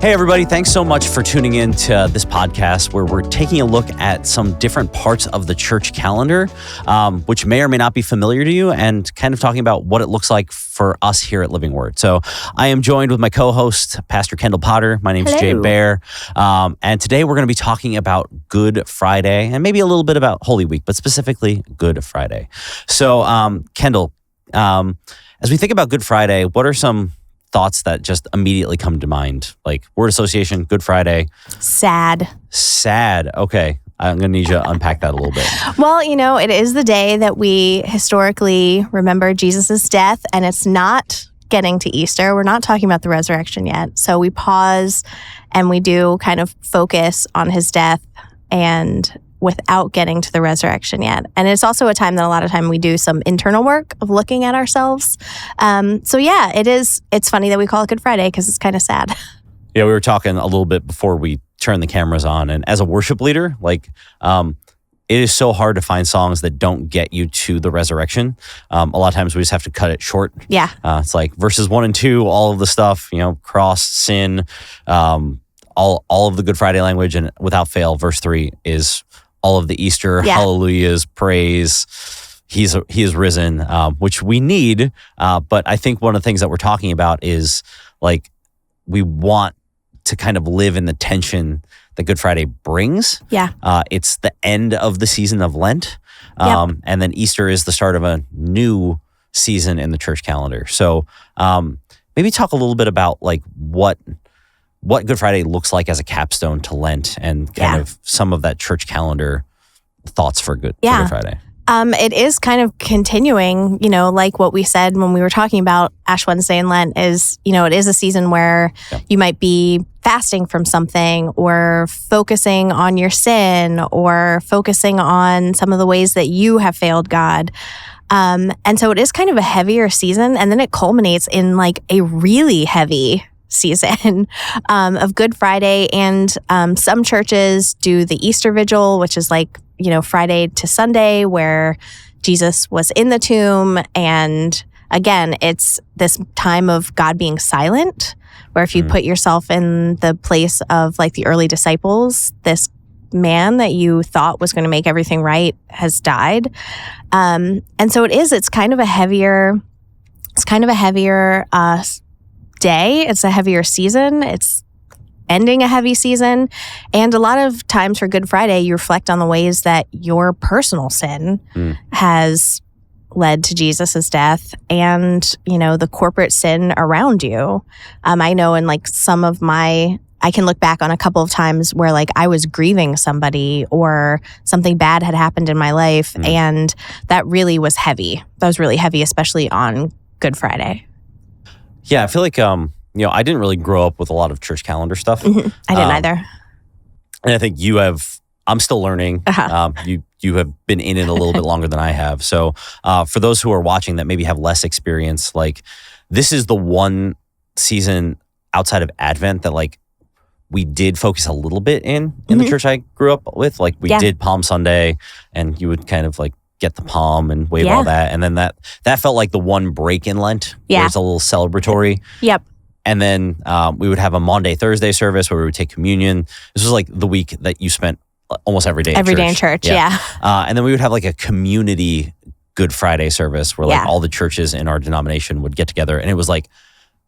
Hey, everybody. Thanks so much for tuning in to this podcast where we're taking a look at some different parts of the church calendar, which may or may not be familiar to you, and kind of talking about what it looks like for us here at Living Word. So I am joined with my co-host, Pastor Kendall Potter. My name's Jay Bear. And today we're going to be talking about Good Friday and maybe a little bit about Holy Week, but specifically Good Friday. So Kendall, as we think about Good Friday, what are some thoughts that just immediately come to mind? Like word association, Good Friday. Sad. Okay. I'm going to need you to unpack that a little bit. Well, it is the day that we historically remember Jesus' death, and it's not getting to Easter. We're not talking about the resurrection yet. So we pause and we do kind of focus on his death and without getting to the resurrection yet. And it's also a time that a lot of time we do some internal work of looking at ourselves. So yeah, it's funny that we call it Good Friday because it's kind of sad. Yeah, we were talking a little bit before we turned the cameras on. And as a worship leader, it is so hard to find songs that don't get you to the resurrection. A lot of times we just have to cut it short. Yeah. It's like verses 1 and 2, all of the stuff, cross, sin, all of the Good Friday language. And without fail, verse 3 is all of the Easter, hallelujahs, praise, he is risen, which we need. But I think one of the things that we're talking about is we want to kind of live in the tension that Good Friday brings. Yeah. It's the end of the season of Lent. And then Easter is the start of a new season in the church calendar. So maybe talk a little bit about what Good Friday looks like as a capstone to Lent and kind of some of that church calendar thoughts for Good Friday. It is kind of continuing, like what we said when we were talking about Ash Wednesday and Lent is, it is a season where you might be fasting from something or focusing on your sin or focusing on some of the ways that you have failed God. And so it is kind of a heavier season, and then it culminates in a really heavy season of Good Friday. And some churches do the Easter Vigil, which is Friday to Sunday, where Jesus was in the tomb. And again, it's this time of God being silent, where if you put yourself in the place of the early disciples, this man that you thought was going to make everything right has died. And so it's kind of a heavier day. It's a heavier season. It's ending a heavy season. And a lot of times for Good Friday, you reflect on the ways that your personal sin has led to Jesus's death and, the corporate sin around you. I know in some of I can look back on a couple of times where I was grieving somebody or something bad had happened in my life. And that really was heavy. That was really heavy, especially on Good Friday. Yeah, I feel like, I didn't really grow up with a lot of church calendar stuff. I didn't either. And I think I'm still learning. You have been in it a little bit longer than I have. So for those who are watching that maybe have less experience, this is the one season outside of Advent that we did focus a little bit in the church I grew up with. We did Palm Sunday, and you would kind of get the palm and wave all that. And then that felt like the one break in Lent where it's a little celebratory. Yep. And then we would have a Maundy, Thursday service where we would take communion. This was the week that you spent almost every day in church. Every day in church, yeah. And then we would have a community Good Friday service where all the churches in our denomination would get together. And it was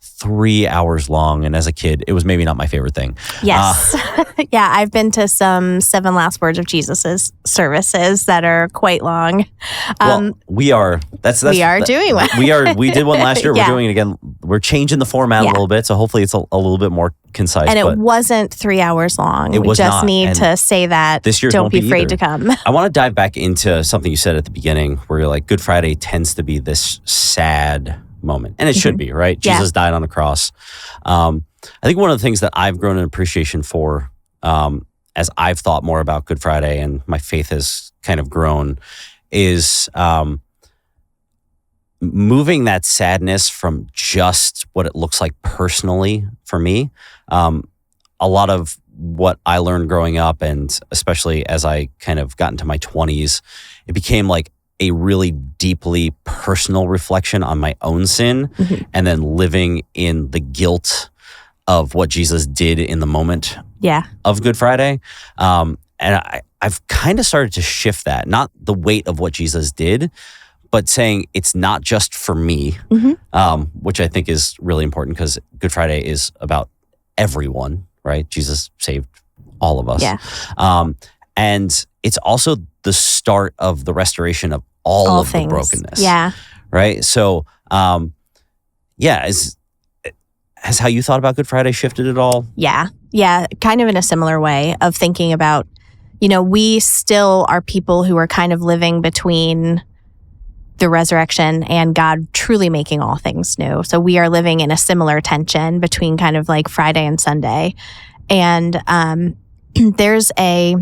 3 hours long. And as a kid, it was maybe not my favorite thing. Yes. Yeah, I've been to some 7 Last Words of Jesus' services that are quite long. We are doing one. We did one last year. We're doing it again. We're changing the format a little bit. So hopefully it's a little bit more concise. And it wasn't 3 hours long. We just need to say that. This year, don't be afraid to come. I want to dive back into something you said at the beginning where you're Good Friday tends to be this sad moment. And it should be, right? Jesus died on the cross. I think one of the things that I've grown an appreciation for as I've thought more about Good Friday and my faith has kind of grown is moving that sadness from just what it looks like personally for me. A lot of what I learned growing up, and especially as I kind of got into my 20s, it became a really deeply personal reflection on my own sin, and then living in the guilt of what Jesus did in the moment Yeah. of Good Friday. And I've kind of started to shift that, not the weight of what Jesus did, but saying it's not just for me, which I think is really important because Good Friday is about everyone, right? Jesus saved all of us. Yeah. And it's also the start of the restoration of all of things. the brokenness. Yeah. Right? So, has how you thought about Good Friday shifted at all? Yeah. Yeah. Kind of in a similar way of thinking about, we still are people who are kind of living between the resurrection and God truly making all things new. So we are living in a similar tension between kind of like Friday and Sunday. And there's a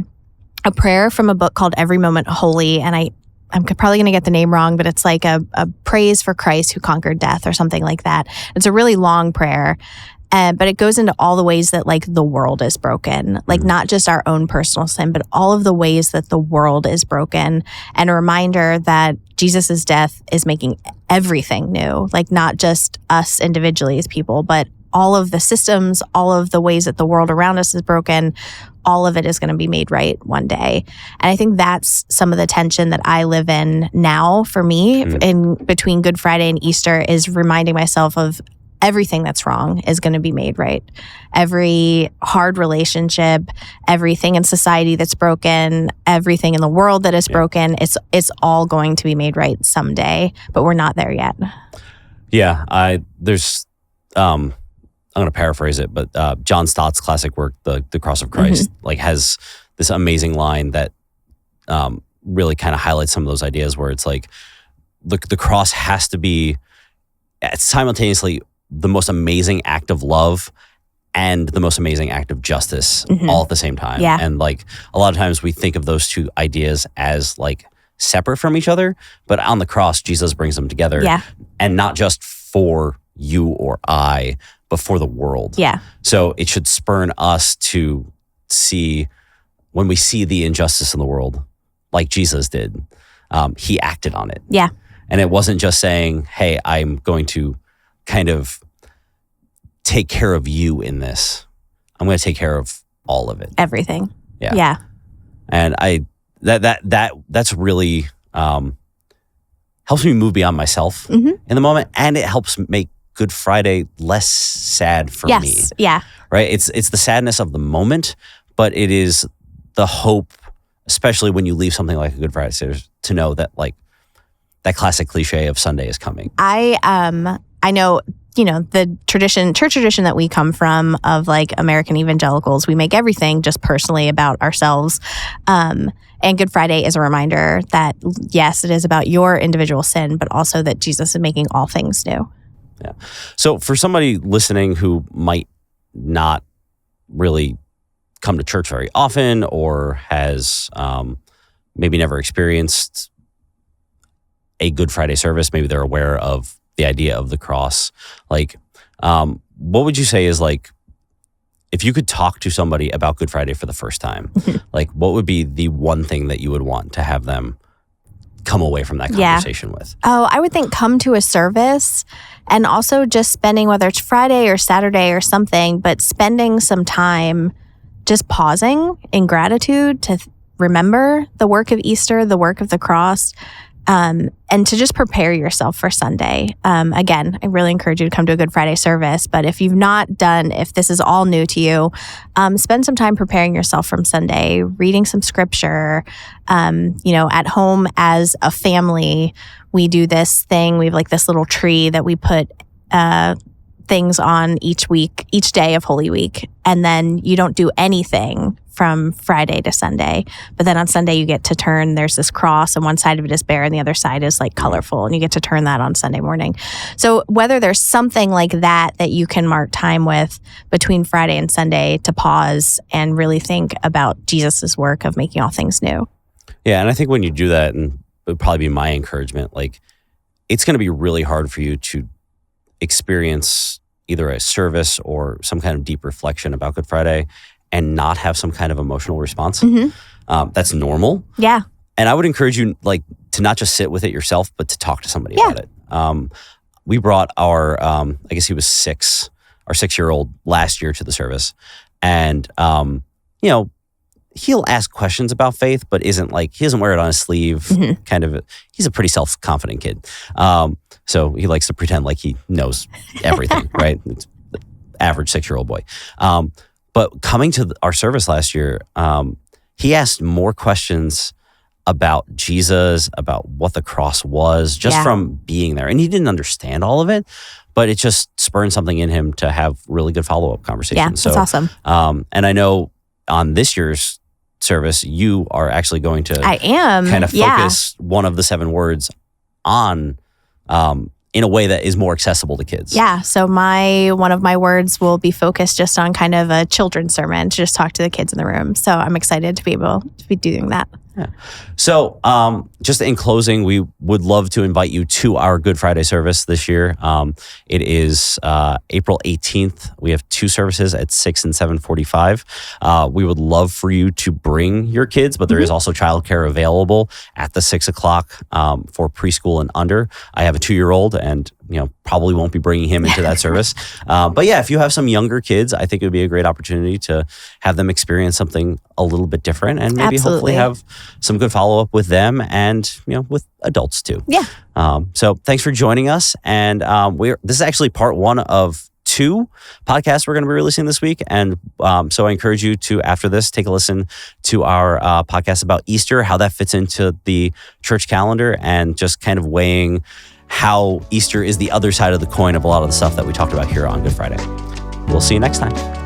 prayer from a book called Every Moment Holy. And I'm probably going to get the name wrong, but it's like a praise for Christ who conquered death or something like that. It's a really long prayer. But it goes into all the ways that like the world is broken, like not just our own personal sin, but all of the ways that the world is broken, and a reminder that Jesus's death is making everything new, like not just us individually as people, but all of the systems, all of the ways that the world around us is broken, all of it is going to be made right one day. And I think that's some of the tension that I live in now for me in between Good Friday and Easter, is reminding myself of everything that's wrong is going to be made right. Every hard relationship, everything in society that's broken, everything in the world that is broken, it's all going to be made right someday, but we're not there yet. Yeah, I'm going to paraphrase it, but John Stott's classic work, The Cross of Christ, like has this amazing line that really kind of highlights some of those ideas where it's like the cross has to be simultaneously the most amazing act of love and the most amazing act of justice all at the same time. Yeah. And like a lot of times we think of those two ideas as like separate from each other, but on the cross, Jesus brings them together. Yeah. And not just for you or I, but for the world. Yeah. So it should spurn us to see, when we see the injustice in the world, like Jesus did, he acted on it. Yeah. And it wasn't just saying, hey, I'm going to kind of take care of you in this. I'm going to take care of all of it. Everything. Yeah. Yeah. And that's really helps me move beyond myself in the moment, and it helps make Good Friday less sad for me. Yeah. Right? It's the sadness of the moment, but it is the hope, especially when you leave something like a Good Friday service, to know that like that classic cliche of Sunday is coming. I know, the church tradition that we come from of like American evangelicals, we make everything just personally about ourselves. And Good Friday is a reminder that, yes, it is about your individual sin, but also that Jesus is making all things new. Yeah. So for somebody listening who might not really come to church very often or has maybe never experienced a Good Friday service, maybe they're aware of the idea of the cross, like what would you say is like, if you could talk to somebody about Good Friday for the first time, like what would be the one thing that you would want to have them come away from that conversation with? Oh, I would think come to a service, and also just spending, whether it's Friday or Saturday or something, but spending some time just pausing in gratitude to remember the work of Easter, the work of the cross, and to just prepare yourself for Sunday. Again, I really encourage you to come to a Good Friday service, but if if this is all new to you, spend some time preparing yourself from Sunday, reading some scripture. At home as a family, we do this thing. We have like this little tree that we put things on each day of Holy Week. And then you don't do anything from Friday to Sunday. But then on Sunday, you get to turn, there's this cross, and one side of it is bare and the other side is like colorful. And you get to turn that on Sunday morning. So whether there's something like that you can mark time with between Friday and Sunday to pause and really think about Jesus's work of making all things new. Yeah. And I think when you do that, and it would probably be my encouragement, like it's going to be really hard for you to experience either a service or some kind of deep reflection about Good Friday and not have some kind of emotional response. That's normal. Yeah. And I would encourage you like to not just sit with it yourself, but to talk to somebody about it. We brought our, I guess he was 6, our 6-year-old last year to the service. And, he'll ask questions about faith, but he doesn't wear it on his sleeve. He's a pretty self-confident kid. So he likes to pretend like he knows everything, right? It's the average 6-year-old boy. But coming to our service last year, he asked more questions about Jesus, about what the cross was, just from being there. And he didn't understand all of it, but it just spurred something in him to have really good follow-up conversations. Yeah, that's awesome. And I know on this year's service, you are actually going to kind of focus one of the 7 words on in a way that is more accessible to kids. Yeah. So one of my words will be focused just on kind of a children's sermon to just talk to the kids in the room. So I'm excited to be able to be doing that. Yeah. So just in closing, we would love to invite you to our Good Friday service this year. It is April 18th. We have 2 services at 6 and 7:45. We would love for you to bring your kids, but there is also childcare available at the 6 o'clock for preschool and under. I have a 2-year-old and probably won't be bringing him into that service. But yeah, if you have some younger kids, I think it would be a great opportunity to have them experience something a little bit different and maybe hopefully have some good follow-up with them and, with adults too. Yeah. So thanks for joining us. And this is actually part 1 of 2 podcasts we're going to be releasing this week. And so I encourage you to, after this, take a listen to our podcast about Easter, how that fits into the church calendar, and just kind of weighing how Easter is the other side of the coin of a lot of the stuff that we talked about here on Good Friday. We'll see you next time.